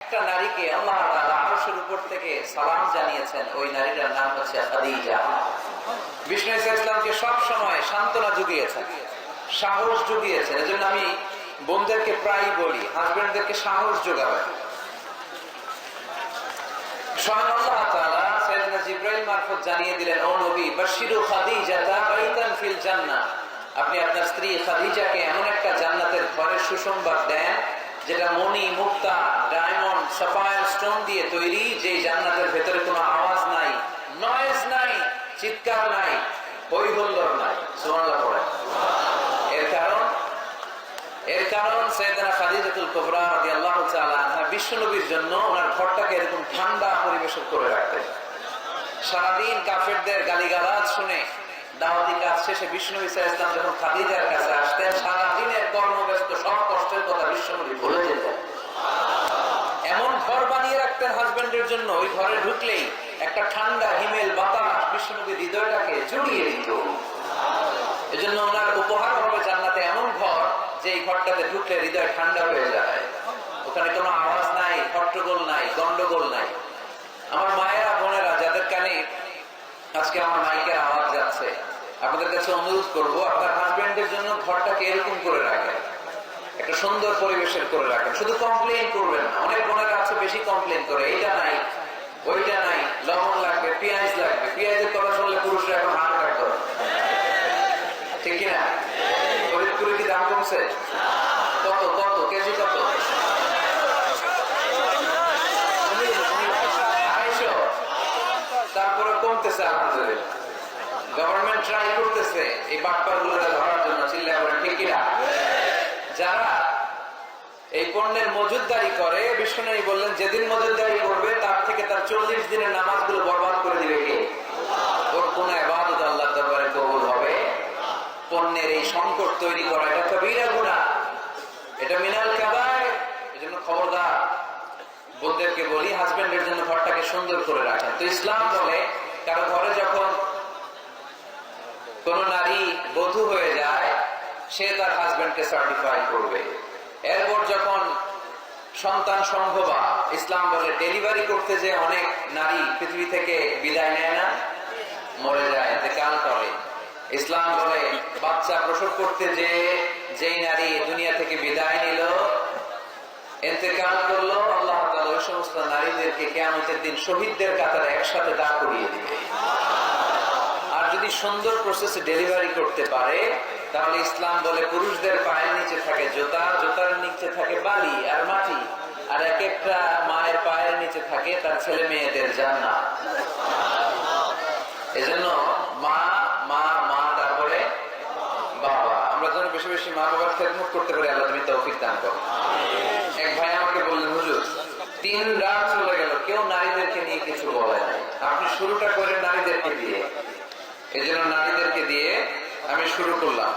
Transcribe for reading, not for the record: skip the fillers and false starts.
একটা নারীকে আল্লাহ তাআলা আরশের উপর থেকে সালাম জানিয়েছেন, ওই নারীটার নাম হচ্ছে খাদিজা। বিষ্ণু ইসলামকে সব সময় সান্ত্বনা জুগিয়েছেন, সাহস জুগিয়েছেন। এজন্য আমি বোনদেরকে প্রায়ই বলি, হাজবেন্ডদেরকে সাহস যোগাবেন। স্বয়ং আল্লাহ তাআলা সাইয়েদনা জিবরাইল মারফত জানিয়ে দিলেন, ও নবী, বাশশিরু খাদিজাতা বাইতান ফিল জান্নাহ, আপনি আপনার স্ত্রী খাদিজাকে এমন একটা জান্নাতের ঘরের সুসংবাদ দেন যেটা মণি, মুক্তা, ডায়মন্ড, সাফায়ার স্টোন দিয়ে তৈরি, যে জান্নাতের ভেতরে কোনো আওয়াজ নাই, নয়েজ নাই, চিৎকার নাই, হই হুল্লোড় নাই। সুবহানাল্লাহ পড়ে। এর কারণ সাইয়েদনা খাদিজাতুল কুবরা রাদিয়াল্লাহু তাআলা আনহা বিশ্বনবীর জন্য ওনার ঘরটাকে এরকম ঠান্ডা পরিবেশন করে রাখতেন। সারাদিন কাফেরদের গালিগালাজ শুনে দাওয়াতি কাজ শেষে বিষ্ণুনবী সাল্লাল্লাহু আলাইহি ওয়াসাল্লাম যখন খাদিজার কাছে আসতেন, সারাদিনের কর্মব্যস্ত সব কষ্টের কথা বিষ্ণুনবী ভুলে যেতেন। এমন ঘর বানিয়ে রাখতেন হাজবেন্ডের জন্য, ওই ঘরে ঢুকলেই একটা ঠান্ডা হিমেল বাতাস বিষ্ণুনবীর হৃদয়টাকে জুড়িয়ে দিত। এজন্য ওনার উপহার হবে জান্নাতে এমন ঘর যে এই ঘরটাতে ঢুকলে হৃদয় ঠান্ডা হয়ে যায়। ওখানে কোনো আওয়াজ নাই, হট্টগোল নাই, গন্ডগোল নাই। আমার মায়েরা, বোনেরা, যাদের কানে আজকে আমার মাইকের আওয়াজ যাচ্ছে, আপনাদের কাছে অনুরোধ করবো, আপনার হাজবেন্ডের জন্য ঘরটাকে এরকম করে রাখেন, একটা সুন্দর পরিবেশের করে রাখেন। শুধু কমপ্লেন করবেন না। অনেক বোনেরা আছে বেশি কমপ্লেন করে, এইটা নাই, ওইটা নাই, লবণ লাগবে, পেঁয়াজ লাগবে। পেঁয়াজের কথা শুনলে পুরুষরা এখন হার্ট অ্যাটাক করে, ঠিক কিনা? ফরিদপুরে কি দাম কমছে? কত কত কেজি? কত? 250। তারপরে কমতেছে আলহামদুলিল্লাহ। গভর্নমেন্ট ট্রাই করতেছে এই বাটপার গুলোকে ধরার জন্য, চিল্লায় বলেন ঠিক কিনা? যারা এই পণ্যের মজুদদারি করে, বিষ্ণু বললেন, যেদিন মজুদদারি করবে তার থেকে তার 40 দিনের নামাজগুলো বরবাদ করে দিবে কে? ওর কোন ইবাদত আল্লাহর দরবারে কবুল হবে? পণ্যের এই সংকট তৈরি করা, এটা কবিরা গুনাহ, এটা মিনাল কাবায়ের। এজন্য খবরদার, বোনদেরকে বলি, হাজবেন্ডের জন্য ঘরটাকে সুন্দর করে রাখেন। তো ইসলাম বলে, কারো ঘরে যখন কোন নারী বধূ হয়ে যায়, সে তার হাজবেন্ডকে সার্টিফাই করবে। এরপর যখন সন্তান সম্ভবা, ইসলাম বলে ডেলিভারি করতে যে অনেক নারী পৃথিবী থেকে বিদায় নেয় না, মরে যায়, ইন্তেকাল করে। ইসলাম বলে বাচ্চা প্রসব করতে যে যেই নারী দুনিয়া থেকে বিদায় নিল, ইন্তেকাল করলো, আল্লাহ তাআলা ওই সমস্ত নারীদেরকে কিয়ামতের দিন শহীদদের কাতারে একসাথে দাঁড় করিয়ে দিবে। আর যদি সুন্দর প্রসেসে ডেলিভারি করতে পারে, তাহলে ইসলাম বলে পুরুষদের পায়ের নিচে থাকে জুতা, জুতার নিচে থাকে বালি আর মাটি, আর এক একটা মায়ের পায়ের নিচে থাকে তার ছেলে মেয়েদের জান্নাত। এজন্য মা মা মা, তারপরে বাবা। আমরা যেন বেশি বেশি মা বাবার খেদমত করতে পারি, আল্লাহ তুমি তৌফিক দান করো। এক ভাই আমাকে বললেন, হুজুর 3 রাত চলে গেল, কেউ নারীদেরকে নিয়ে কিছু বলে নাই, আপনি শুরুটা করেন নারীদেরকে দিয়ে। এই জন্য নারীদেরকে দিয়ে আমি শুরু করলাম।